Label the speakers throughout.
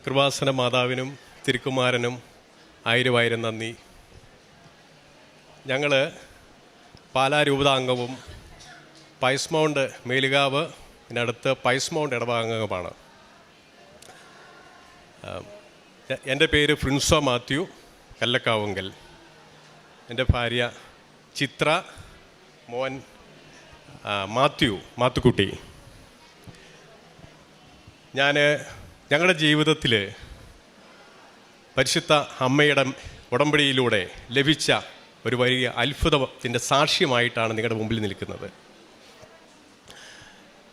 Speaker 1: കൃപാസന മാതാവിനും തിരുക്കുമാരനും ആയിരം നന്ദി. ഞങ്ങൾ പാലാ രൂപതാംഗവും പൈസ് മൗണ്ട് മേലുകാവ് ഇതിനടുത്ത് പൈസ് മൗണ്ട് ഇടവകാംഗവുമാണ്. എൻ്റെ പേര് ഫ്രിൻസോ മാത്യു കല്ലക്കാവുങ്കൽ. എൻ്റെ ഭാര്യ ചിത്ര, മോൻ മാത്തുക്കുട്ടി. ഞങ്ങളുടെ ജീവിതത്തിൽ പരിശുദ്ധ അമ്മയുടെ ഉടമ്പടിയിലൂടെ ലഭിച്ച ഒരു വലിയ അത്ഭുതത്തിൻ്റെ സാക്ഷ്യമായിട്ടാണ് നിങ്ങളുടെ മുമ്പിൽ നിൽക്കുന്നത്.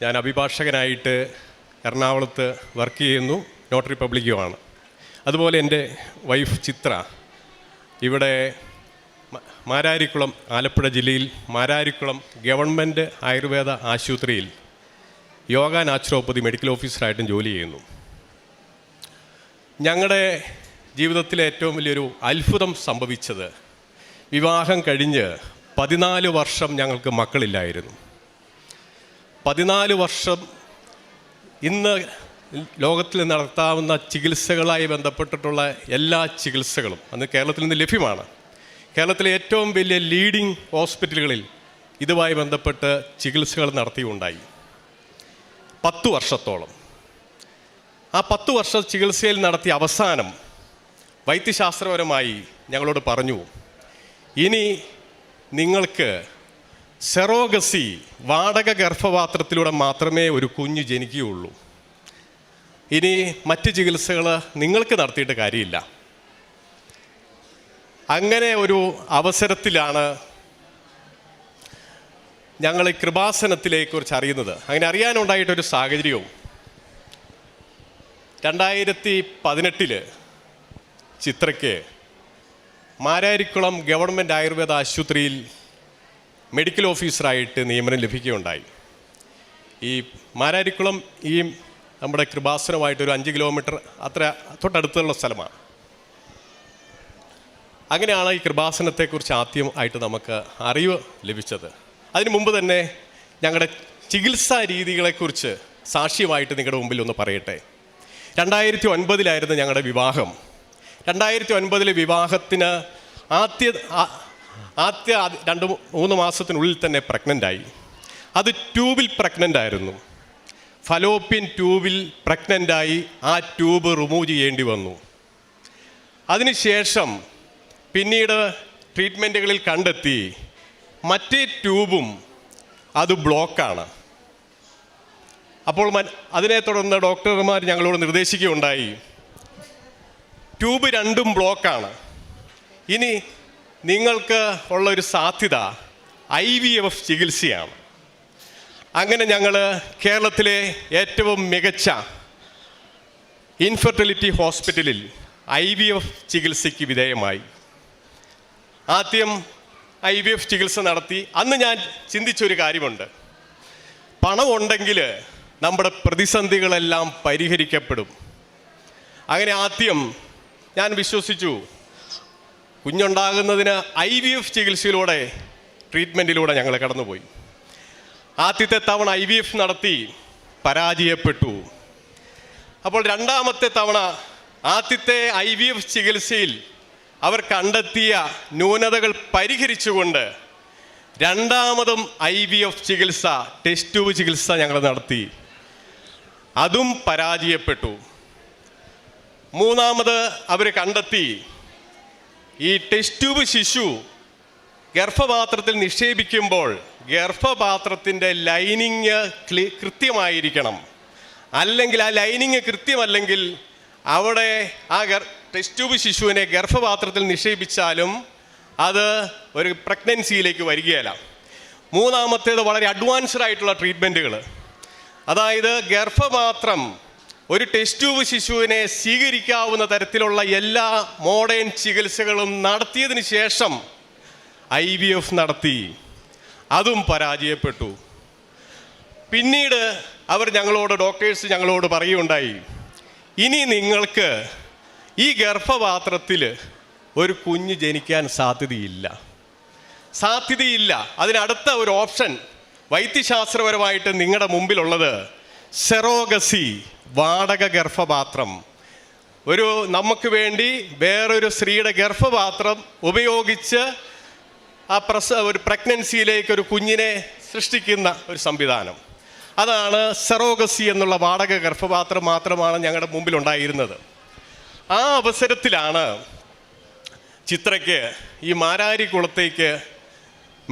Speaker 1: ഞാൻ അഭിഭാഷകനായിട്ട് എറണാകുളത്ത് വർക്ക് ചെയ്യുന്നു, നോട്ടറി പബ്ലിക്കുമാണ്. അതുപോലെ എൻ്റെ വൈഫ് ചിത്ര ഇവിടെ മാരാരിക്കുളം, ആലപ്പുഴ ജില്ലയിൽ മാരാരിക്കുളം ഗവൺമെൻറ് ആയുർവേദ ആശുപത്രിയിൽ യോഗ നാച്ചുറോപ്പതി മെഡിക്കൽ ഓഫീസറായിട്ടും ജോലി ചെയ്യുന്നു. ഞങ്ങളുടെ ജീവിതത്തിലെ ഏറ്റവും വലിയൊരു അത്ഭുതം സംഭവിച്ചത്, വിവാഹം കഴിഞ്ഞ് 14 വർഷം ഞങ്ങൾക്ക് മക്കളില്ലായിരുന്നു. 14 വർഷം ഇന്ന് ലോകത്തിൽ നടത്താവുന്ന ചികിത്സകളായി ബന്ധപ്പെട്ടിട്ടുള്ള എല്ലാ ചികിത്സകളും അന്ന് കേരളത്തിൽ നിന്ന് ലഭ്യമാണ്. കേരളത്തിലെ ഏറ്റവും വലിയ ലീഡിംഗ് ഹോസ്പിറ്റലുകളിൽ ഇതുമായി ബന്ധപ്പെട്ട് ചികിത്സകൾ നടത്തിയുണ്ടായി 10 വർഷത്തോളം. ആ 10 വർഷ ചികിത്സയിൽ നടത്തിയ അവസാനം വൈദ്യശാസ്ത്രപരമായി ഞങ്ങളോട് പറഞ്ഞു, ഇനി നിങ്ങൾക്ക് സെറോഗസി, വാടക ഗർഭപാത്രത്തിലൂടെ മാത്രമേ ഒരു കുഞ്ഞ് ജനിക്കുകയുള്ളൂ. ഇനി മറ്റ് ചികിത്സകൾ നിങ്ങൾക്ക് നടത്തിയിട്ട് കാര്യമില്ല. അങ്ങനെ ഒരു അവസരത്തിലാണ് ഞങ്ങൾ ഈ കൃപാസനത്തിനെക്കുറിച്ച് അറിയുന്നത്. അങ്ങനെ അറിയാനുണ്ടായിട്ടൊരു സാഹചര്യവും 2018 ചിത്രയ്ക്ക് മാരാരിക്കുളം ഗവൺമെൻറ് ആയുർവേദ ആശുപത്രിയിൽ മെഡിക്കൽ ഓഫീസറായിട്ട് നിയമനം ലഭിക്കുകയുണ്ടായി. ഈ മാരാരിക്കുളം ഈ നമ്മുടെ കൃപാസനമായിട്ടൊരു 5 കിലോമീറ്റർ അത്ര തൊട്ടടുത്തുള്ള സ്ഥലമാണ്. അങ്ങനെയാണ് ഈ കൃപാസനത്തെക്കുറിച്ച് ആദ്യമായിട്ട് നമുക്ക് അറിവ് ലഭിച്ചത്. അതിനു മുമ്പ് തന്നെ ഞങ്ങളുടെ ചികിത്സാ രീതികളെക്കുറിച്ച് സാക്ഷ്യമായിട്ട് നിങ്ങളുടെ മുമ്പിൽ ഒന്ന് പറയട്ടെ. 2009 ഞങ്ങളുടെ വിവാഹം. 2009 വിവാഹത്തിന് ആദ്യ 2-3 മാസത്തിനുള്ളിൽ തന്നെ പ്രഗ്നൻ്റായി. അത് ട്യൂബിൽ പ്രഗ്നൻ്റായിരുന്നു. ഫലോപ്പിയൻ ട്യൂബിൽ പ്രഗ്നൻ്റായി ആ ട്യൂബ് റിമൂവ് ചെയ്യേണ്ടി വന്നു. അതിനുശേഷം പിന്നീട് ട്രീറ്റ്മെൻറ്റുകളിൽ കണ്ടെത്തി മറ്റേ ട്യൂബും അത് ബ്ലോക്കാണ്. അപ്പോൾ അതിനെ തുടർന്ന് ഡോക്ടർമാർ ഞങ്ങളോട് നിർദ്ദേശിക്കുകയുണ്ടായി, ട്യൂബ് 2ഉം ബ്ലോക്കാണ്, ഇനി നിങ്ങൾക്ക് ഉള്ളൊരു സാധ്യത IVF ചികിത്സയാണ്. അങ്ങനെ ഞങ്ങൾ കേരളത്തിലെ ഏറ്റവും മികച്ച ഇൻഫെർട്ടിലിറ്റി ഹോസ്പിറ്റലിൽ IVF ചികിത്സയ്ക്ക് വിധേയമായി. ആദ്യം IVF ചികിത്സ നടത്തി. അന്ന് ഞാൻ ചിന്തിച്ചൊരു കാര്യമുണ്ട്, പണമുണ്ടെങ്കിൽ നമ്മുടെ പ്രതിസന്ധികളെല്ലാം പരിഹരിക്കപ്പെടും. അങ്ങനെ ആദ്യം ഞാൻ വിശ്വസിച്ചു, കുഞ്ഞുണ്ടാകുന്നതിന് IVF ചികിത്സയിലൂടെ, ട്രീറ്റ്മെൻറ്റിലൂടെ ഞങ്ങൾ കടന്നുപോയി. ആദ്യത്തെ തവണ IVF നടത്തി, പരാജയപ്പെട്ടു. അപ്പോൾ രണ്ടാമത്തെ തവണ ആദ്യത്തെ IVF ചികിത്സയിൽ അവർ കണ്ടെത്തിയ ന്യൂനതകൾ പരിഹരിച്ചുകൊണ്ട് രണ്ടാമതും IVF ചികിത്സ, ടെസ്റ്റ് ട്യൂബ് ചികിത്സ ഞങ്ങൾ നടത്തി. അതും പരാജയപ്പെട്ടു. മൂന്നാമത് അവർ കണ്ടെത്തി, ഈ ടെസ്റ്റ് ട്യൂബ് ശിശു ഗർഭപാത്രത്തിൽ നിക്ഷേപിക്കുമ്പോൾ ഗർഭപാത്രത്തിൻ്റെ ലൈനിങ് കൃത്യമായിരിക്കണം. അല്ലെങ്കിൽ ആ ലൈനിങ് കൃത്യമല്ലെങ്കിൽ അവിടെ ആ ടെസ്റ്റ് ട്യൂബ് ശിശുവിനെ ഗർഭപാത്രത്തിൽ നിക്ഷേപിച്ചാലും അത് ഒരു പ്രഗ്നൻസിയിലേക്ക് വരികയില്ല. മൂന്നാമത്തേത് വളരെ അഡ്വാൻസ്ഡ് ആയിട്ടുള്ള ട്രീറ്റ്മെൻറ്റുകൾ. അതായത് ഗർഭപാത്രം ഒരു ടെസ്റ്റ് ട്യൂബ് ശിശുവിനെ സ്വീകരിക്കാവുന്ന തരത്തിലുള്ള എല്ലാ മോഡേൺ ചികിത്സകളും നടത്തിയതിന് ശേഷം IVF നടത്തി. അതും പരാജയപ്പെട്ടു. പിന്നീട് ഡോക്ടേഴ്സ് ഞങ്ങളോട് പറയുകയുണ്ടായി, ഇനി നിങ്ങൾക്ക് ഈ ഗർഭപാത്രത്തിൽ ഒരു കുഞ്ഞ് ജനിക്കാൻ സാധ്യതയില്ല. അതിനടുത്ത ഒരു ഓപ്ഷൻ വൈദ്യശാസ്ത്രപരമായിട്ട് നിങ്ങളുടെ മുമ്പിലുള്ളത് സെറോഗസി, വാടക ഗർഭപാത്രം. നമുക്ക് വേണ്ടി വേറൊരു സ്ത്രീയുടെ ഗർഭപാത്രം ഉപയോഗിച്ച് ഒരു പ്രഗ്നൻസിയിലേക്ക് ഒരു കുഞ്ഞിനെ സൃഷ്ടിക്കുന്ന ഒരു സംവിധാനം. അതാണ് സെറോഗസി എന്നുള്ള വാടക ഗർഭപാത്രം മാത്രമാണ് ഞങ്ങളുടെ മുമ്പിലുണ്ടായിരുന്നത്. ആ അവസരത്തിലാണ് ചിത്രയ്ക്ക് ഈ മാരാരിക്കുളത്തേക്ക്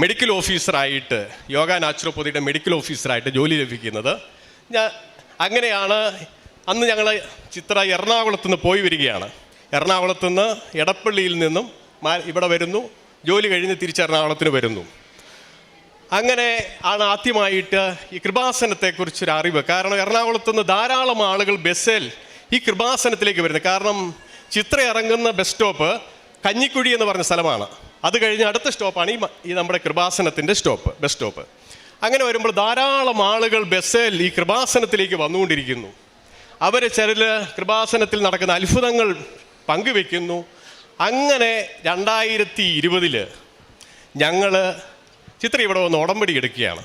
Speaker 1: മെഡിക്കൽ ഓഫീസറായിട്ട്, യോഗ നാച്ചുറോപ്പതിയുടെ മെഡിക്കൽ ഓഫീസറായിട്ട് ജോലി ലഭിക്കുന്നത്. അങ്ങനെയാണ് അന്ന് ഞങ്ങൾ ചിത്ര എറണാകുളത്ത് നിന്ന് പോയി വരികയാണ്. എറണാകുളത്ത് നിന്ന് എടപ്പള്ളിയിൽ നിന്നും ഇവിടെ വരുന്നു, ജോലി കഴിഞ്ഞ് തിരിച്ച് എറണാകുളത്തിന് വരുന്നു. അങ്ങനെ ആണ് ആദ്യമായിട്ട് ഈ കൃപാസനത്തെക്കുറിച്ചൊരു അറിവ്. കാരണം എറണാകുളത്ത് നിന്ന് ധാരാളം ആളുകൾ ബസ്സിൽ ഈ കൃപാസനത്തിലേക്ക് വരുന്നത്. കാരണം ചിത്ര ഇറങ്ങുന്ന ബസ് സ്റ്റോപ്പ് കഞ്ഞിക്കുഴി എന്ന് പറഞ്ഞ സ്ഥലമാണ്. അത് കഴിഞ്ഞ് അടുത്ത സ്റ്റോപ്പാണ് ഈ നമ്മുടെ കൃപാസനത്തിൻ്റെ ബസ് സ്റ്റോപ്പ്. അങ്ങനെ വരുമ്പോൾ ധാരാളം ആളുകൾ ബസ്സിൽ ഈ കൃപാസനത്തിലേക്ക് വന്നുകൊണ്ടിരിക്കുന്നു. അവർ ചിലർ കൃപാസനത്തിൽ നടക്കുന്ന അത്ഭുതങ്ങൾ പങ്കുവെക്കുന്നു. അങ്ങനെ 2020 ഞങ്ങൾ ചിത്ര ഇവിടെ വന്ന് ഉടമ്പടി എടുക്കുകയാണ്.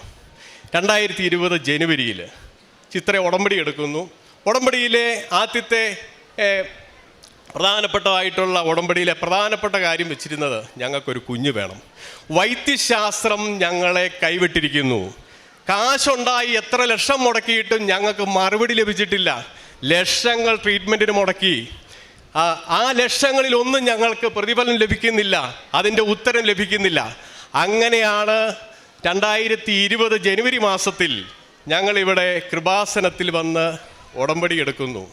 Speaker 1: 2020 ജനുവരിയിൽ ചിത്ര ഉടമ്പടി എടുക്കുന്നു. ഉടമ്പടിയിലെ ആദ്യത്തെ പ്രധാനപ്പെട്ടതായിട്ടുള്ള ഉടമ്പടിയിലെ പ്രധാനപ്പെട്ട കാര്യം വെച്ചിരുന്നത് ഞങ്ങൾക്കൊരു കുഞ്ഞ് വേണം. വൈദ്യശാസ്ത്രം ഞങ്ങളെ കൈവിട്ടിരിക്കുന്നു. കാശുണ്ടായി എത്ര ലക്ഷം മുടക്കിയിട്ടും ഞങ്ങൾക്ക് മറുപടി ലഭിച്ചിട്ടില്ല. ലക്ഷങ്ങൾ ട്രീറ്റ്മെൻറ്റിന് മുടക്കി. ആ ലക്ഷങ്ങളിൽ ഒന്നും ഞങ്ങൾക്ക് പ്രതിഫലം ലഭിക്കുന്നില്ല, അതിൻ്റെ ഉത്തരം ലഭിക്കുന്നില്ല. അങ്ങനെയാണ് 2020 ജനുവരി മാസത്തിൽ ഞങ്ങളിവിടെ കൃപാസനത്തിൽ വന്ന് ഉടമ്പടി എടുക്കുന്നു.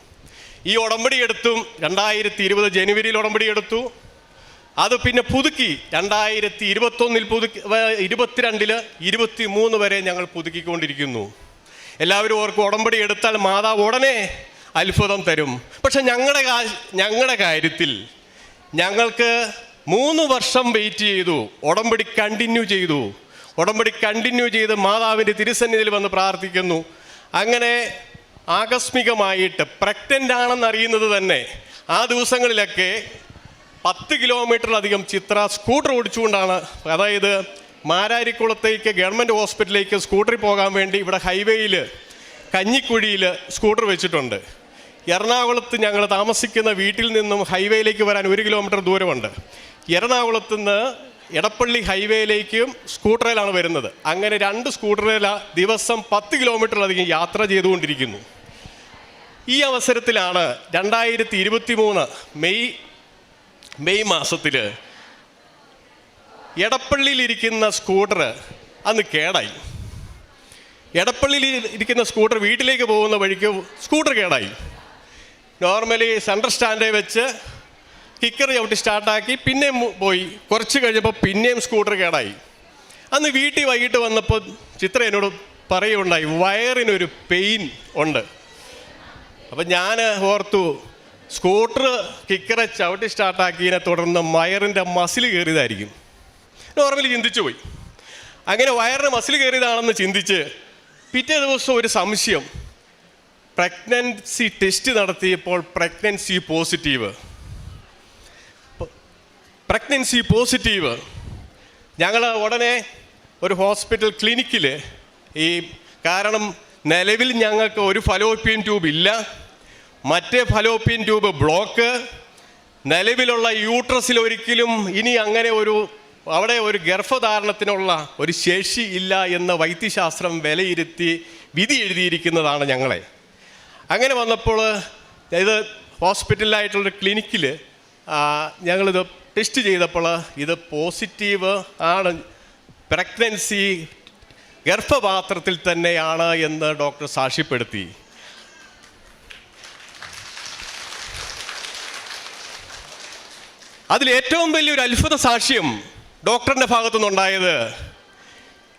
Speaker 1: ഈ ഉടമ്പടി എടുത്തും 2020 ജനുവരിയിൽ ഉടമ്പടി എടുത്തു. അത് പിന്നെ പുതുക്കി 2021 പുതുക്കി, 22 23 വരെ ഞങ്ങൾ പുതുക്കിക്കൊണ്ടിരിക്കുന്നു. എല്ലാവരും ഓർക്കും ഉടമ്പടി എടുത്താൽ മാതാവ് ഉടനെ അത്ഭുതം തരും. പക്ഷെ ഞങ്ങളുടെ കാര്യത്തിൽ ഞങ്ങൾക്ക് 3 വർഷം വെയിറ്റ് ചെയ്തു. ഉടമ്പടി കണ്ടിന്യൂ ചെയ്ത് മാതാവിൻ്റെ തിരുസന്നിധിയിൽ വന്ന് പ്രാർത്ഥിക്കുന്നു. അങ്ങനെ ആകസ്മികമായിട്ട് പ്രഗ്നൻ്റ് ആണെന്ന് അറിയുന്നത് തന്നെ ആ ദിവസങ്ങളിലൊക്കെ 10 കിലോമീറ്ററിലധികം ചിത്ര സ്കൂട്ടർ ഓടിച്ചുകൊണ്ടാണ്, അതായത് മാരാരിക്കുളത്തേക്ക് ഗവൺമെൻറ് ഹോസ്പിറ്റലിലേക്ക് സ്കൂട്ടറിൽ പോകാൻ വേണ്ടി ഇവിടെ ഹൈവേയിൽ കഞ്ഞിക്കുഴിയിൽ സ്കൂട്ടർ വെച്ചിട്ടുണ്ട്. എറണാകുളത്ത് ഞങ്ങൾ താമസിക്കുന്ന വീട്ടിൽ നിന്നും ഹൈവേയിലേക്ക് വരാൻ 1 കിലോമീറ്റർ ദൂരമുണ്ട്. എറണാകുളത്ത് നിന്ന് എടപ്പള്ളി ഹൈവേയിലേക്കും സ്കൂട്ടറിലാണ് വരുന്നത്. അങ്ങനെ 2 സ്കൂട്ടറിൽ ദിവസം 10 കിലോമീറ്ററിലധികം യാത്ര ചെയ്തുകൊണ്ടിരിക്കുന്നു. ഈ അവസരത്തിലാണ് 2023 മെയ് മാസത്തിൽ എടപ്പള്ളിയിലിരിക്കുന്ന സ്കൂട്ടർ അന്ന് കേടായി. എടപ്പള്ളിയിൽ ഇരിക്കുന്ന സ്കൂട്ടർ വീട്ടിലേക്ക് പോകുന്ന വഴിക്ക് സ്കൂട്ടർ കേടായി. നോർമലി സെൻട്രൽ സ്റ്റാൻഡിൽ വെച്ച് കിക്കർ ചവിട്ടി സ്റ്റാർട്ടാക്കി പിന്നെയും പോയി. കുറച്ച് കഴിഞ്ഞപ്പോൾ പിന്നെയും സ്കൂട്ടർ കേടായി. അന്ന് വീട്ടിൽ വൈകിട്ട് വന്നപ്പോൾ ചിത്ര എന്നോട് പറയുകയുണ്ടായി, വയറിനൊരു പെയിൻ ഉണ്ട്. അപ്പം ഞാൻ ഓർത്തു സ്കൂട്ടർ കിക്കറെ ചവിട്ടി സ്റ്റാർട്ടാക്കിയതിനെ തുടർന്ന് വയറിൻ്റെ മസിൽ കയറിയതായിരിക്കും. നോർമലി ചിന്തിച്ചു പോയി. അങ്ങനെ വയറിന് മസിൽ കയറിയതാണെന്ന് ചിന്തിച്ച് പിറ്റേ ദിവസം ഒരു സംശയം, പ്രഗ്നൻസി ടെസ്റ്റ് നടത്തിയപ്പോൾ പ്രഗ്നൻസി പോസിറ്റീവ്. ഞങ്ങൾ ഉടനെ ഒരു ഹോസ്പിറ്റൽ ക്ലിനിക്കിൽ കാരണം നിലവിൽ ഞങ്ങൾക്ക് ഒരു ഫലോപ്പിയൻ ട്യൂബ് ഇല്ല, മറ്റേ ഫലോപ്പിയൻ ട്യൂബ് ബ്ലോക്ക്, നിലവിലുള്ള യൂട്രസിൽ ഒരിക്കലും ഇനി അങ്ങനെ അവിടെ ഒരു ഗർഭധാരണത്തിനുള്ള ഒരു ശേഷി ഇല്ല എന്ന് വൈദ്യശാസ്ത്രം വിലയിരുത്തി വിധി എഴുതിയിരിക്കുന്നതാണ് ഞങ്ങളെ. അങ്ങനെ വന്നപ്പോൾ ഇത് ഹോസ്പിറ്റലിലായിട്ടുള്ളൊരു ക്ലിനിക്കിൽ ഞങ്ങളിത് ടെസ്റ്റ് ചെയ്തപ്പോൾ ഇത് പോസിറ്റീവ് ആണ്, പ്രഗ്നൻസി ഗർഭപാത്രത്തിൽ തന്നെയാണ് എന്ന് ഡോക്ടർ സാക്ഷ്യപ്പെടുത്തി. അതിലേറ്റവും വലിയൊരു അത്ഭുത സാക്ഷ്യം ഡോക്ടറിൻ്റെ ഭാഗത്തുനിന്നുണ്ടായത്,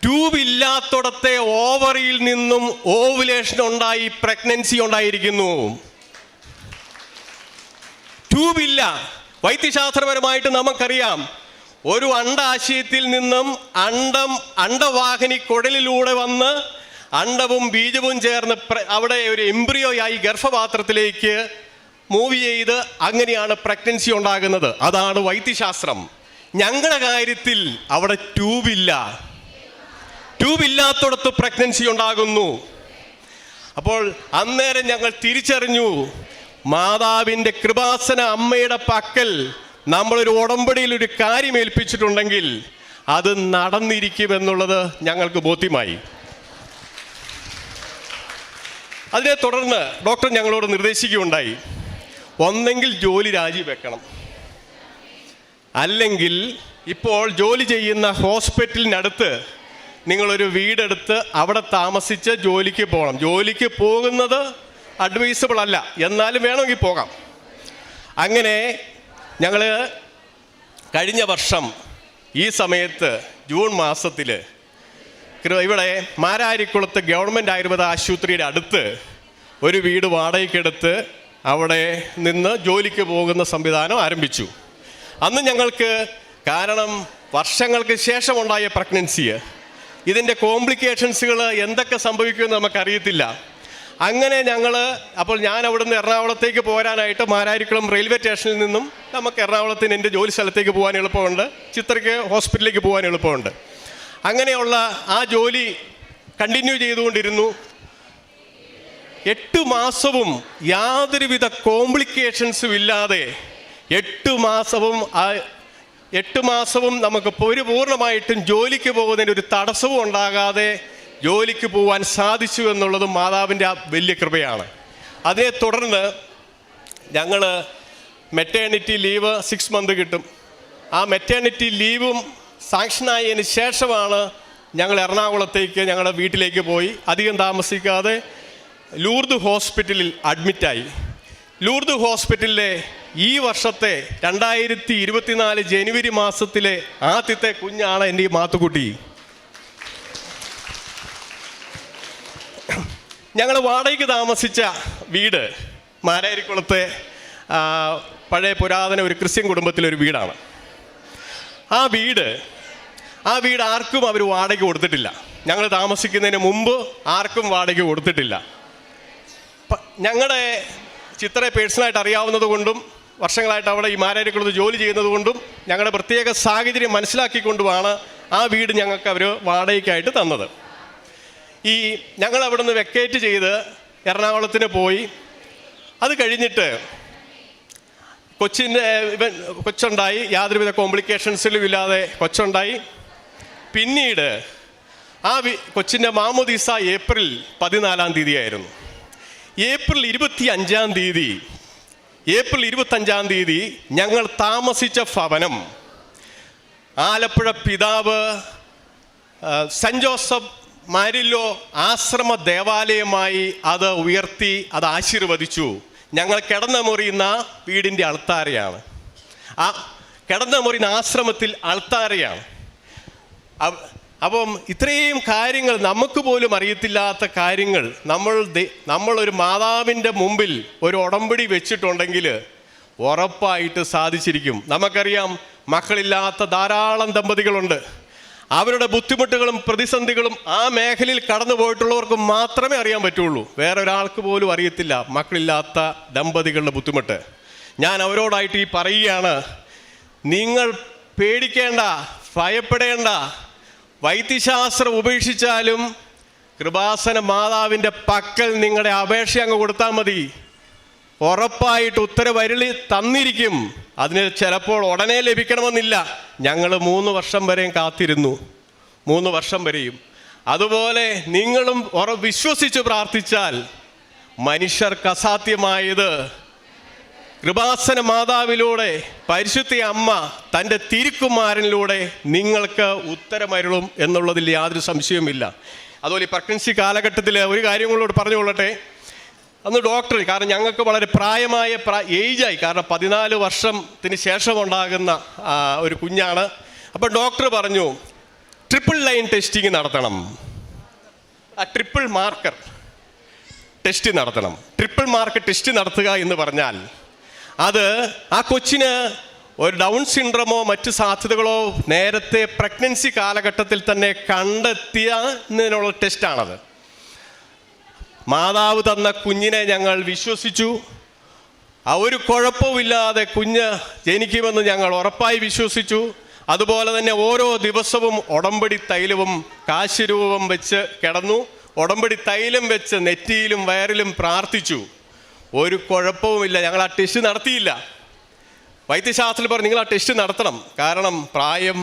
Speaker 1: ട്യൂബ് ഇല്ലാത്തടത്തെ ഓവറിയിൽ നിന്നും ഓവുലേഷൻ ഉണ്ടായി പ്രഗ്നൻസി ഉണ്ടായിരിക്കുന്നു. ട്യൂബില്ല. വൈദ്യശാസ്ത്രപരമായിട്ട് നമുക്കറിയാം, ഒരു അണ്ഡാശയത്തിൽ നിന്നും അണ്ഡവാഹിനി കുഴലിലൂടെ വന്ന് അണ്ഡവും ബീജവും ചേർന്ന് അവിടെ ഒരു എംബ്രിയോയായി ഗർഭപാത്രത്തിലേക്ക് മൂവ് ചെയ്ത് അങ്ങനെയാണ് പ്രഗ്നൻസി ഉണ്ടാകുന്നത്. അതാണ് വൈദ്യശാസ്ത്രം. ഞങ്ങളുടെ കാര്യത്തിൽ അവിടെ ട്യൂബില്ലാത്തടത്ത് പ്രഗ്നൻസി ഉണ്ടാകുന്നു. അപ്പോൾ അന്നേരം ഞങ്ങൾ തിരിച്ചറിഞ്ഞു, മാതാവിൻ്റെ കൃപാസന അമ്മയുടെ പക്കൽ നമ്മളൊരു ഉടമ്പടിയിൽ ഒരു കാര്യം ഏൽപ്പിച്ചിട്ടുണ്ടെങ്കിൽ അത് നടന്നിരിക്കുമെന്നുള്ളത് ഞങ്ങൾക്ക് ബോധ്യമായി. അതിനെ തുടർന്ന് ഡോക്ടർ ഞങ്ങളോട് നിർദ്ദേശിക്കുകയുണ്ടായി, ഒന്നെങ്കിൽ ജോലി രാജിവെക്കണം, അല്ലെങ്കിൽ ഇപ്പോൾ ജോലി ചെയ്യുന്ന ഹോസ്പിറ്റലിനടുത്ത് നിങ്ങളൊരു വീടെടുത്ത് അവിടെ താമസിച്ച് ജോലിക്ക് പോകണം. ജോലിക്ക് പോകുന്നത് അഡ്വൈസബിൾ അല്ല, എന്നാലും വേണമെങ്കിൽ പോകാം. അങ്ങനെ ഞങ്ങൾ കഴിഞ്ഞ വർഷം ഈ സമയത്ത് ജൂൺ മാസത്തിൽ ഇവിടെ മാരാരിക്കുളത്ത് ഗവൺമെൻറ് ആയുർവേദ ആശുപത്രിയുടെ അടുത്ത് ഒരു വീട് വാടകയ്ക്കെടുത്ത് അവിടെ നിന്ന് ജോലിക്ക് പോകുന്ന സംവിധാനം ആരംഭിച്ചു. അന്ന് ഞങ്ങൾക്ക്, കാരണം വർഷങ്ങൾക്ക് ശേഷമുണ്ടായ പ്രഗ്നൻസി, ഇതിൻ്റെ കോംപ്ലിക്കേഷൻസുകൾ എന്തൊക്കെ സംഭവിക്കുമെന്ന് നമുക്കറിയത്തില്ല. അങ്ങനെ അപ്പോൾ ഞാൻ അവിടുന്ന് എറണാകുളത്തേക്ക് പോരാനായിട്ട് മാരാരിക്കുളം റെയിൽവേ സ്റ്റേഷനിൽ നിന്നും നമുക്ക് എറണാകുളത്തിന് എൻ്റെ ജോലി സ്ഥലത്തേക്ക് പോകാൻ എളുപ്പമുണ്ട്, ചിത്രയ്ക്ക് ഹോസ്പിറ്റലിലേക്ക് പോകാൻ എളുപ്പമുണ്ട്. അങ്ങനെയുള്ള ആ ജോലി കണ്ടിന്യൂ ചെയ്തുകൊണ്ടിരുന്നു. 8 മാസവും യാതൊരുവിധ കോംപ്ലിക്കേഷൻസും ഇല്ലാതെ 8 മാസവും നമുക്ക് പൂർണ്ണമായിട്ടും ജോലിക്ക് പോകുന്നതിന് ഒരു തടസ്സവും ഉണ്ടാകാതെ ജോലിക്ക് പോകാൻ സാധിച്ചു എന്നുള്ളതും മാതാവിൻ്റെ ആ വലിയ കൃപയാണ്. അതിനെ തുടർന്ന് ഞങ്ങൾ മെറ്റേണിറ്റി ലീവ് 6 മന്ത് കിട്ടും. ആ മെറ്റേണിറ്റി ലീവും സാങ്ഷനായതിന് ശേഷമാണ് ഞങ്ങൾ എറണാകുളത്തേക്ക് ഞങ്ങളുടെ വീട്ടിലേക്ക് പോയി. അധികം താമസിക്കാതെ ലൂർദ് ഹോസ്പിറ്റലിൽ അഡ്മിറ്റായി. ലൂർദ് ഹോസ്പിറ്റലിലെ ഈ വർഷത്തെ 2024 ജനുവരി മാസത്തിലെ ആദ്യത്തെ കുഞ്ഞാണ് എൻ്റെ ഈ മാത്തുക്കുട്ടി. ഞങ്ങൾ വാടകയ്ക്ക് താമസിച്ച വീട് മാരാരിക്കുളത്തെ പഴയ പുരാതന ഒരു ക്രിസ്ത്യൻ കുടുംബത്തിലൊരു വീടാണ്. ആ വീട് ആർക്കും അവർ വാടക കൊടുത്തിട്ടില്ല. ഞങ്ങൾ താമസിക്കുന്നതിന് മുമ്പ് ആർക്കും വാടക കൊടുത്തിട്ടില്ല. ഞങ്ങളുടെ ചിത്രയെ പേഴ്സണലായിട്ട് അറിയാവുന്നത് കൊണ്ടും വർഷങ്ങളായിട്ട് അവിടെ ഈ മാരാരിക്കുളത്ത് ജോലി ചെയ്യുന്നത് കൊണ്ടും ഞങ്ങളുടെ പ്രത്യേക സാഹചര്യം മനസ്സിലാക്കിക്കൊണ്ടുമാണ് ആ വീട് ഞങ്ങൾക്ക് അവർ വാടകയ്ക്കായിട്ട് തന്നത്. ഞങ്ങൾ അവിടെ നിന്ന് വെക്കേറ്റ് ചെയ്ത് എറണാകുളത്തിന് പോയി. അത് കഴിഞ്ഞിട്ട് കൊച്ചുണ്ടായി, യാതൊരുവിധ കോംപ്ലിക്കേഷൻസിലും ഇല്ലാതെ കൊച്ചുണ്ടായി. പിന്നീട് കൊച്ചിൻ്റെ മാമോദീസ ഏപ്രിൽ 14-ാം തീയതിയായിരുന്നു. ഏപ്രിൽ 25-ാം തീയതി ഞങ്ങൾ താമസിച്ച ഭവനം ആലപ്പുഴ പിതാവ് സെൻറ് ജോസഫ് മാരില്ലോ ആശ്രമ ദേവാലയമായി അത് ഉയർത്തി, അത് ആശീർവദിച്ചു. ഞങ്ങൾ കിടന്നമുറിയുന്ന വീടിൻ്റെ അൾത്താരയാണ്. ആ കിടന്നമുറിയുന്ന ആശ്രമത്തിൽ അൾത്താരയാണ്. അപ്പം ഇത്രയും കാര്യങ്ങൾ നമുക്ക് പോലും അറിയത്തില്ലാത്ത കാര്യങ്ങൾ നമ്മളൊരു മാതാവിൻ്റെ മുമ്പിൽ ഒരു ഉടമ്പടി വെച്ചിട്ടുണ്ടെങ്കിൽ ഉറപ്പായിട്ട് സാധിച്ചിരിക്കും. നമുക്കറിയാം, മക്കളില്ലാത്ത ധാരാളം ദമ്പതികളുണ്ട്. അവരുടെ ബുദ്ധിമുട്ടുകളും പ്രതിസന്ധികളും ആ മേഖലയിൽ കടന്നു പോയിട്ടുള്ളവർക്ക് മാത്രമേ അറിയാൻ പറ്റുള്ളൂ. വേറെ ഒരാൾക്ക് പോലും അറിയത്തില്ല മക്കളില്ലാത്ത ദമ്പതികളുടെ ബുദ്ധിമുട്ട്. ഞാൻ അവരോടായിട്ട് പറയുകയാണ്, നിങ്ങൾ പേടിക്കേണ്ട, ഭയപ്പെടേണ്ട. വൈദ്യശാസ്ത്രം ഉപേക്ഷിച്ചാലും കൃപാസന മാതാവിൻ്റെ പക്കൽ നിങ്ങളുടെ അപേക്ഷ അങ്ങ് കൊടുത്താൽ മതി. ഉറപ്പായിട്ട് ഉത്തരവരുളി തന്നിരിക്കും. അതിന് ചിലപ്പോൾ ഉടനെ ലഭിക്കണമെന്നില്ല. ഞങ്ങൾ 3 വർഷം വരെയും കാത്തിരുന്നു, 3 വർഷം വരെയും. അതുപോലെ നിങ്ങളും വിശ്വസിച്ച് പ്രാർത്ഥിച്ചാൽ മനുഷ്യർക്ക് അസാധ്യമായത് കൃപാസന മാതാവിലൂടെ, പരിശുദ്ധ അമ്മ തൻ്റെ തിരുക്കുമാരനിലൂടെ നിങ്ങൾക്ക് ഉത്തരമരുളും എന്നുള്ളതിൽ യാതൊരു സംശയവുമില്ല. അതുപോലെ ഈ പ്രഗ്നൻസി കാലഘട്ടത്തിൽ ഒരു കാര്യം കൂടെ പറഞ്ഞുകൊള്ളട്ടെ. അന്ന് ഡോക്ടർ, കാരണം ഞങ്ങൾക്ക് വളരെ പ്രായമായ ഏജായി, കാരണം 14 വർഷത്തിന് ശേഷം ഉണ്ടാകുന്ന ഒരു കുഞ്ഞാണ്. അപ്പോൾ ഡോക്ടർ പറഞ്ഞു, ട്രിപ്പിൾ ലൈൻ ടെസ്റ്റിങ് നടത്തണം, ട്രിപ്പിൾ മാർക്കർ ടെസ്റ്റ് നടത്തണം. ട്രിപ്പിൾ മാർക്ക് ടെസ്റ്റ് നടത്തുക എന്ന് പറഞ്ഞാൽ അത് ആ കൊച്ചിന് ഒരു ഡൗൺ സിൻഡ്രമോ മറ്റ് സാധ്യതകളോ നേരത്തെ പ്രഗ്നൻസി കാലഘട്ടത്തിൽ തന്നെ കണ്ടെത്തിയതിനുള്ള ടെസ്റ്റാണത്. മാതാവ് തന്ന കുഞ്ഞിനെ ഞങ്ങൾ വിശ്വസിച്ചു. ഒരു കുഴപ്പമില്ലാതെ കുഞ്ഞ് ജനിക്കുമെന്ന് ഞങ്ങൾ ഉറപ്പായി വിശ്വസിച്ചു. അതുപോലെ തന്നെ ഓരോ ദിവസവും ഉടമ്പടി തൈലവും കാശിരൂപം വെച്ച് കിടന്നു. ഉടമ്പടി തൈലം വെച്ച് നെറ്റിയിലും വയറിലും പ്രാർത്ഥിച്ചു. ഒരു കുഴപ്പവുമില്ല, ഞങ്ങൾ ആ ടെസ്റ്റ് നടത്തിയില്ല. വൈദ്യശാസ്ത്രത്തിൽ പറഞ്ഞു നിങ്ങൾ ആ ടെസ്റ്റ് നടത്തണം, കാരണം പ്രായം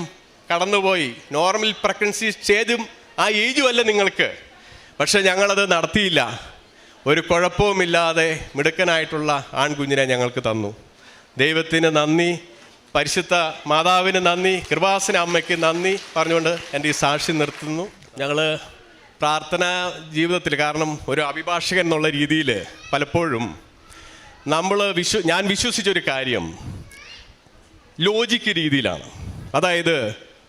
Speaker 1: കടന്നുപോയി, നോർമൽ പ്രഗ്നൻസി സ്റ്റേജും ആ ഏജും അല്ല നിങ്ങൾക്ക്. പക്ഷെ ഞങ്ങളത് നടത്തിയില്ല. ഒരു കുഴപ്പവുമില്ലാതെ മിടുക്കനായിട്ടുള്ള ആൺകുഞ്ഞിനെ ഞങ്ങൾക്ക് തന്നു. ദൈവത്തിന് നന്ദി, പരിശുദ്ധ മാതാവിന് നന്ദി, കൃപാസന അമ്മയ്ക്ക് നന്ദി പറഞ്ഞുകൊണ്ട് എൻ്റെ ഈ സാക്ഷി നിർത്തുന്നു. ഞങ്ങൾ പ്രാർത്ഥനാ ജീവിതത്തിൽ, കാരണം ഒരു അഭിഭാഷകൻ എന്നുള്ള രീതിയിൽ പലപ്പോഴും ഞാൻ വിശ്വസിച്ചൊരു കാര്യം ലോജിക്ക് രീതിയിലാണ്. അതായത്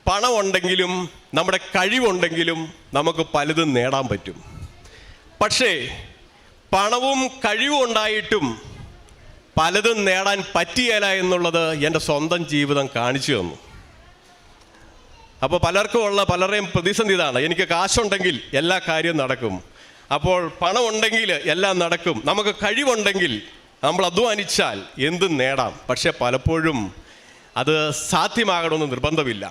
Speaker 1: പണം ഉണ്ടെങ്കിലും നമ്മുടെ കഴിവുണ്ടെങ്കിലും നമുക്ക് പലതും നേടാൻ പറ്റും. പക്ഷേ പണവും കഴിവും ഉണ്ടായിട്ടും പലതും നേടാൻ പറ്റിയല്ല എന്നുള്ളത് എൻ്റെ സ്വന്തം ജീവിതം കാണിച്ചു തന്നു. അപ്പോൾ പലരുടെയും പ്രതിസന്ധി ഇതാണ്, എനിക്ക് കാശുണ്ടെങ്കിൽ എല്ലാ കാര്യവും നടക്കും. അപ്പോൾ പണം ഉണ്ടെങ്കിൽ എല്ലാം നടക്കും. നമുക്ക് കഴിവുണ്ടെങ്കിൽ നമ്മൾ അധ്വാനിച്ചാൽ എന്തും നേടാം. പക്ഷേ പലപ്പോഴും അത് സാധ്യമാകണമെന്ന് നിർബന്ധമില്ല.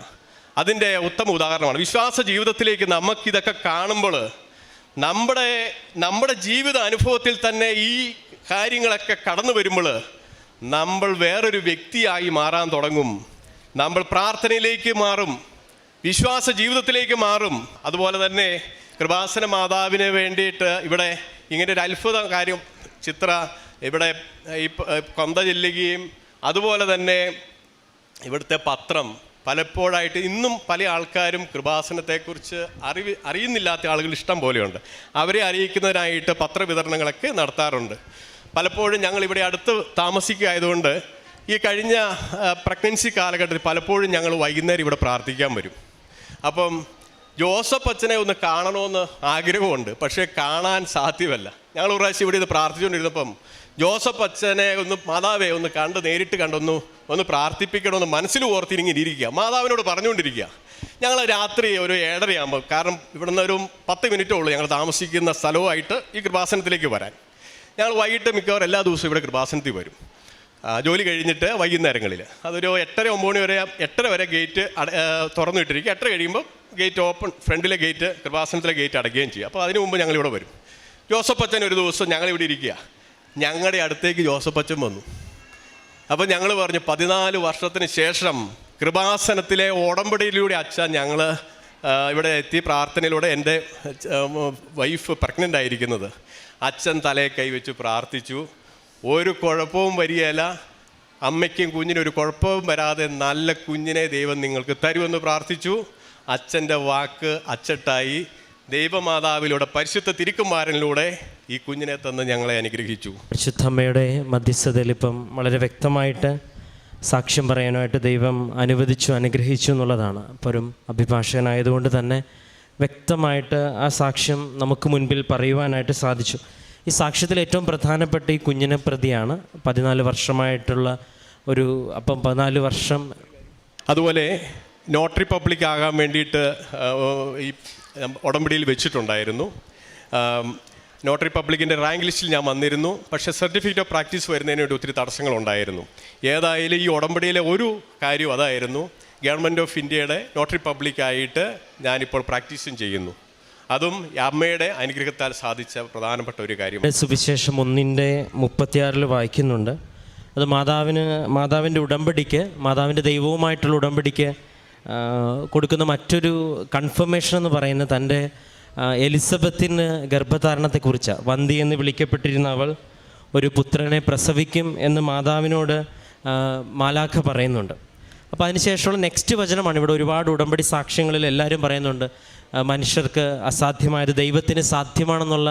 Speaker 1: അതിൻ്റെ ഉത്തമ ഉദാഹരണമാണ് വിശ്വാസ ജീവിതത്തിലേക്ക് നമുക്കിതൊക്കെ കാണുമ്പോൾ നമ്മുടെ ജീവിത അനുഭവത്തിൽ തന്നെ ഈ കാര്യങ്ങളൊക്കെ കടന്നു വരുമ്പോൾ നമ്മൾ വേറൊരു വ്യക്തിയായി മാറാൻ തുടങ്ങും. നമ്മൾ പ്രാർത്ഥനയിലേക്ക് മാറും, വിശ്വാസ ജീവിതത്തിലേക്ക് മാറും. അതുപോലെ തന്നെ കൃപാസന മാതാവിന് വേണ്ടിയിട്ട് ഇവിടെ ഇങ്ങനെ ഒരു അത്ഭുത കാര്യം ചിത്ര ഇവിടെ ഈ കൊന്ത ചെല്ലുകയും, അതുപോലെ തന്നെ ഇവിടുത്തെ പത്രം പലപ്പോഴായിട്ട് ഇന്നും പല ആൾക്കാരും കൃപാസനത്തെക്കുറിച്ച് അറിയുന്നില്ലാത്ത ആളുകൾ ഇഷ്ടം പോലെയുണ്ട്. അവരെ അറിയിക്കുന്നതിനായിട്ട് പത്രവിതരണങ്ങളൊക്കെ നടത്താറുണ്ട്. പലപ്പോഴും ഞങ്ങളിവിടെ അടുത്ത് താമസിക്കുകയായതുകൊണ്ട് ഈ കഴിഞ്ഞ പ്രഗ്നൻസി കാലഘട്ടത്തിൽ പലപ്പോഴും ഞങ്ങൾ വൈകുന്നേരം ഇവിടെ പ്രാർത്ഥിക്കാൻ വരും. അപ്പം ജോസഫ് അച്ഛനെ ഒന്ന് കാണണമെന്ന് ആഗ്രഹമുണ്ട്, പക്ഷേ കാണാൻ സാധ്യമല്ല. ഞങ്ങൾ ഒരു പ്രാവശ്യം ഇവിടെ ഇത് പ്രാർത്ഥിച്ചുകൊണ്ടിരുന്നപ്പം ജോസഫ് അച്ഛനെ മാതാവെ നേരിട്ട് കണ്ടൊന്ന് പ്രാർത്ഥിപ്പിക്കണമെന്ന് മനസ്സിൽ ഓർത്തിരിങ്ങിയിരിക്കുക, മാതാവിനോട് പറഞ്ഞുകൊണ്ടിരിക്കുക. ഞങ്ങൾ രാത്രി ഒരു 7:30 കാരണം ഇവിടുന്ന് ഒരു 10 മിനിറ്റേ ഉള്ളൂ ഞങ്ങൾ താമസിക്കുന്ന സ്ഥലവുമായിട്ട് ഈ കൃപാസനത്തിലേക്ക് വരാൻ. ഞങ്ങൾ വൈകിട്ട് മിക്കവാറും എല്ലാ ദിവസവും ഇവിടെ കൃപാസനത്തിൽ വരും, ജോലി കഴിഞ്ഞിട്ട് വൈകുന്നേരങ്ങളിൽ. അതൊരു 8:30-9 മണി വരെ, 8:30 വരെ ഗേറ്റ് തുറന്നിട്ടിരിക്കും. 8:30 കഴിയുമ്പോൾ ഗേറ്റ് ഓപ്പൺ, ഫ്രണ്ടിലെ ഗേറ്റ്, കൃപാസനത്തിലെ ഗേറ്റ് അടയ്ക്കുകയും ചെയ്യും. അപ്പോൾ അതിനു മുമ്പ് ഞങ്ങളിവിടെ വരും. ജോസഫ് അച്ഛൻ ഒരു ദിവസം ഞങ്ങളിവിടെ ഇരിക്കുക, ഞങ്ങളുടെ അടുത്തേക്ക് ജോസഫ് അച്ഛൻ വന്നു. അപ്പോൾ ഞങ്ങൾ പറഞ്ഞു 14 വർഷത്തിന് ശേഷം കൃപാസനത്തിലെ ഉടമ്പടിയിലൂടെ അച്ഛൻ ഞങ്ങൾ ഇവിടെ എത്തി, പ്രാർത്ഥനയിലൂടെ എൻ്റെ വൈഫ് പ്രഗ്നൻ്റ് ആയിരിക്കുന്നത്. അച്ഛൻ തലയെ കൈവച്ച് പ്രാർത്ഥിച്ചു. ഒരു കുഴപ്പവും വരികയില്ല, അമ്മയ്ക്കും കുഞ്ഞിനും ഒരു കുഴപ്പവും വരാതെ നല്ല കുഞ്ഞിനെ ദൈവം നിങ്ങൾക്ക് തരുമെന്ന് പ്രാർത്ഥിച്ചു. അച്ഛൻ്റെ വാക്ക് അച്ചട്ടായി. ദൈവമാതാവിലൂടെ, പരിശുദ്ധ തിരുക്കുമാരനിലൂടെ ഈ കുഞ്ഞിനെ തന്ന് ഞങ്ങളെ അനുഗ്രഹിച്ചു.
Speaker 2: പരിശുദ്ധമ്മയുടെ മധ്യസ്ഥതയിൽ ഇപ്പം വളരെ വ്യക്തമായിട്ട് സാക്ഷ്യം പറയാനായിട്ട് ദൈവം അനുവദിച്ചു, അനുഗ്രഹിച്ചു എന്നുള്ളതാണ്. അപ്പോൾ ഒരു അഭിഭാഷകനായതുകൊണ്ട് തന്നെ വ്യക്തമായിട്ട് ആ സാക്ഷ്യം നമുക്ക് മുൻപിൽ പറയുവാനായിട്ട് സാധിച്ചു. ഈ സാക്ഷ്യത്തിൽ ഏറ്റവും പ്രധാനപ്പെട്ട ഈ കുഞ്ഞിനെ പ്രതിയാണ് 14 വർഷമായിട്ടുള്ള അപ്പം 14 വർഷം.
Speaker 1: അതുപോലെ നോട്ടറി പബ്ലിക് ആകാൻ വേണ്ടിയിട്ട് ഈ ഉടമ്പടിയിൽ വെച്ചിട്ടുണ്ടായിരുന്നു. നോട്ടറി പബ്ലിക്കിൻ്റെ റാങ്ക് ലിസ്റ്റിൽ ഞാൻ വന്നിരുന്നു. പക്ഷേ സർട്ടിഫിക്കറ്റ് ഓഫ് പ്രാക്ടീസ് വരുന്നതിന് വേണ്ടി ഒത്തിരി തടസ്സങ്ങളുണ്ടായിരുന്നു. ഏതായാലും ഈ ഉടമ്പടിയിലെ ഒരു കാര്യം അതായിരുന്നു, ഗവൺമെൻറ് ഓഫ് ഇന്ത്യയുടെ നോട്ടറി പബ്ലിക്കായിട്ട് ഞാനിപ്പോൾ പ്രാക്ടീസും ചെയ്യുന്നു. അതും അമ്മയുടെ അനുഗ്രഹത്താൽ സാധിച്ച പ്രധാനപ്പെട്ട ഒരു കാര്യം.
Speaker 2: സുവിശേഷം 1:36 വായിക്കുന്നുണ്ട്. അത് മാതാവിൻ്റെ ഉടമ്പടിക്ക്, മാതാവിൻ്റെ ദൈവവുമായിട്ടുള്ള ഉടമ്പടിക്ക് കൊടുക്കുന്ന മറ്റൊരു കൺഫർമേഷൻ എന്ന് പറയുന്നത് തൻ്റെ എലിസബത്തിന് ഗർഭധാരണത്തെക്കുറിച്ചാണ്. വന്തി എന്ന് വിളിക്കപ്പെട്ടിരുന്ന അവൾ ഒരു പുത്രനെ പ്രസവിക്കും എന്ന് മാതാവിനോട് മാലാഖ പറയുന്നുണ്ട്. അപ്പോൾ അതിനുശേഷമുള്ള നെക്സ്റ്റ് വചനമാണ് ഇവിടെ ഒരുപാട് ഉടമ്പടി സാക്ഷ്യങ്ങളിൽ എല്ലാവരും പറയുന്നുണ്ട്, മനുഷ്യർക്ക് അസാധ്യമായത് ദൈവത്തിന് സാധ്യമാണെന്നുള്ള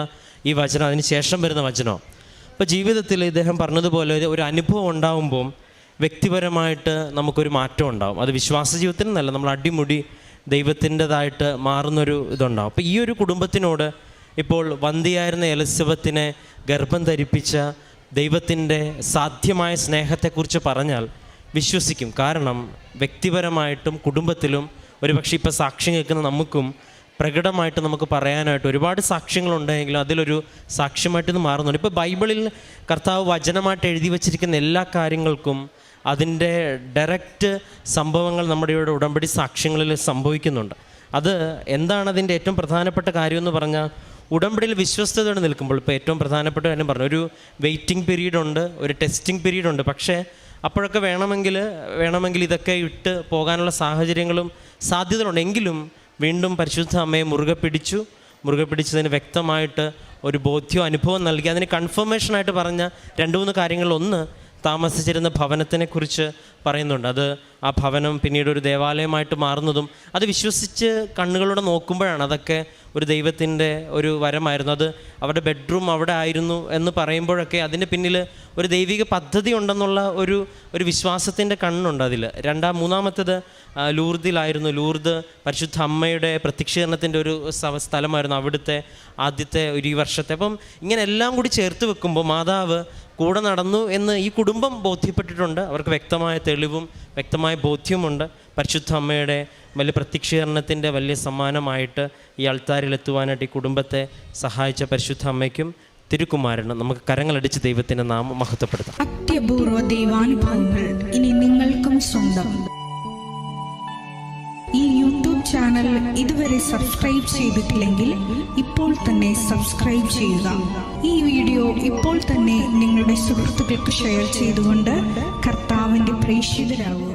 Speaker 2: ഈ വചനം അതിന് ശേഷം വരുന്ന വചനമാണ്. അപ്പോൾ ജീവിതത്തിൽ ഇദ്ദേഹം പറഞ്ഞതുപോലെ ഒരു അനുഭവം ഉണ്ടാകുമ്പം വ്യക്തിപരമായിട്ട് നമുക്കൊരു മാറ്റം ഉണ്ടാകും. അത് വിശ്വാസ ജീവിതത്തിനല്ല, നമ്മൾ അടിമുടി ദൈവത്തിൻ്റെതായിട്ട് മാറുന്നൊരു ഇതുണ്ടാകും. അപ്പോൾ ഈ ഒരു കുടുംബത്തിനോട് ഇപ്പോൾ വന്ധ്യയായിരുന്ന എലിസബത്തിനെ ഗർഭം ധരിപ്പിച്ച ദൈവത്തിൻ്റെ സാധ്യമായ സ്നേഹത്തെക്കുറിച്ച് പറഞ്ഞാൽ വിശ്വസിക്കും. കാരണം വ്യക്തിപരമായിട്ടും കുടുംബത്തിലും ഒരുപക്ഷെ ഇപ്പോൾ സാക്ഷ്യം കേൾക്കുന്ന നമുക്കും പ്രകടമായിട്ട് നമുക്ക് പറയാനായിട്ട് ഒരുപാട് സാക്ഷ്യങ്ങളുണ്ടെങ്കിലും അതിലൊരു സാക്ഷ്യമായിട്ട് ഇത് മാറുന്നുണ്ട്. ഇപ്പോൾ ബൈബിളിൽ കർത്താവ് വചനമായിട്ട് എഴുതി വച്ചിരിക്കുന്ന എല്ലാ കാര്യങ്ങൾക്കും അതിൻ്റെ ഡയറക്റ്റ് സംഭവങ്ങൾ നമ്മുടെ ഇവിടെ ഉടമ്പടി സാക്ഷ്യങ്ങളിൽ സംഭവിക്കുന്നുണ്ട്. അത് എന്താണ് അതിൻ്റെ ഏറ്റവും പ്രധാനപ്പെട്ട കാര്യമെന്ന് പറഞ്ഞാൽ, ഉടമ്പടിയിൽ വിശ്വസ്തയോടെ നിൽക്കുമ്പോൾ ഇപ്പോൾ ഏറ്റവും പ്രധാനപ്പെട്ട കാര്യം പറഞ്ഞു, ഒരു വെയിറ്റിംഗ് പീരീഡ് ഉണ്ട്, ഒരു ടെസ്റ്റിംഗ് പീരീഡ് ഉണ്ട്. പക്ഷേ അപ്പോഴൊക്കെ വേണമെങ്കിൽ ഇതൊക്കെ ഇട്ട് പോകാനുള്ള സാഹചര്യങ്ങളും സാധ്യതകളുണ്ട്. എങ്കിലും വീണ്ടും പരിശുദ്ധ അമ്മയെ മുറുകെ പിടിച്ചതിന് വ്യക്തമായിട്ട് ഒരു ബോധ്യം അനുഭവം നൽകി. അതിന് കൺഫർമേഷനായിട്ട് പറഞ്ഞ 2-3 കാര്യങ്ങൾ. ഒന്ന്, താമസിച്ചിരുന്ന ഭവനത്തിനെക്കുറിച്ച് പറയുന്നുണ്ട്. അത് ആ ഭവനം പിന്നീട് ഒരു ദേവാലയമായിട്ട് മാറുന്നതും അത് വിശ്വസിച്ച് കണ്ണുകളോടെ നോക്കുമ്പോഴാണ് അതൊക്കെ ഒരു ദൈവത്തിൻ്റെ ഒരു വരമായിരുന്നു. അത് അവരുടെ ബെഡ്റൂം അവിടെ ആയിരുന്നു എന്ന് പറയുമ്പോഴൊക്കെ അതിൻ്റെ പിന്നിൽ ഒരു ദൈവിക പദ്ധതി ഉണ്ടെന്നുള്ള ഒരു വിശ്വാസത്തിൻ്റെ കണ്ണുണ്ട് അതിൽ. മൂന്നാമത്തേത് ലൂർദിലായിരുന്നു. ലൂർദ് പരിശുദ്ധ അമ്മയുടെ പ്രത്യക്ഷീകരണത്തിൻ്റെ ഒരു സ്ഥലമായിരുന്നു, അവിടുത്തെ ആദ്യത്തെ ഈ വർഷത്തെ. അപ്പം ഇങ്ങനെ എല്ലാം കൂടി ചേർത്ത് വെക്കുമ്പോൾ മാതാവ് കൂടെ നടന്നു എന്ന് ഈ കുടുംബം ബോധ്യപ്പെട്ടിട്ടുണ്ട്. അവർക്ക് വ്യക്തമായ തെളിവും വ്യക്തമായ ബോധ്യമുണ്ട്. പരിശുദ്ധ അമ്മയുടെ വലിയ പ്രത്യക്ഷീകരണത്തിൻ്റെ വലിയ സമ്മാനമായിട്ട് ഈ അൾത്താരിലെത്തുവാനായിട്ട് ഈ കുടുംബത്തെ സഹായിച്ച പരിശുദ്ധ അമ്മയ്ക്കും തിരുക്കുമാരനും നമുക്ക് കരങ്ങളടിച്ച് ദൈവത്തിൻ്റെ നാമം മഹത്വപ്പെടുത്താം.
Speaker 3: അത്യപൂർവ ദൈവാനുഭവങ്ങൾ ഇനി നിങ്ങൾക്കും സ്വന്തം. ഈ യൂട്യൂബ് ചാനൽ ഇതുവരെ സബ്സ്ക്രൈബ് ചെയ്തിട്ടില്ലെങ്കിൽ ഇപ്പോൾ തന്നെ സബ്സ്ക്രൈബ് ചെയ്യുക. ഈ വീഡിയോ ഇപ്പോൾ തന്നെ നിങ്ങളുടെ സുഹൃത്തുക്കൾക്ക് ഷെയർ ചെയ്തുകൊണ്ട് കർത്താവിൻ്റെ പ്രേക്ഷിതരാകുക.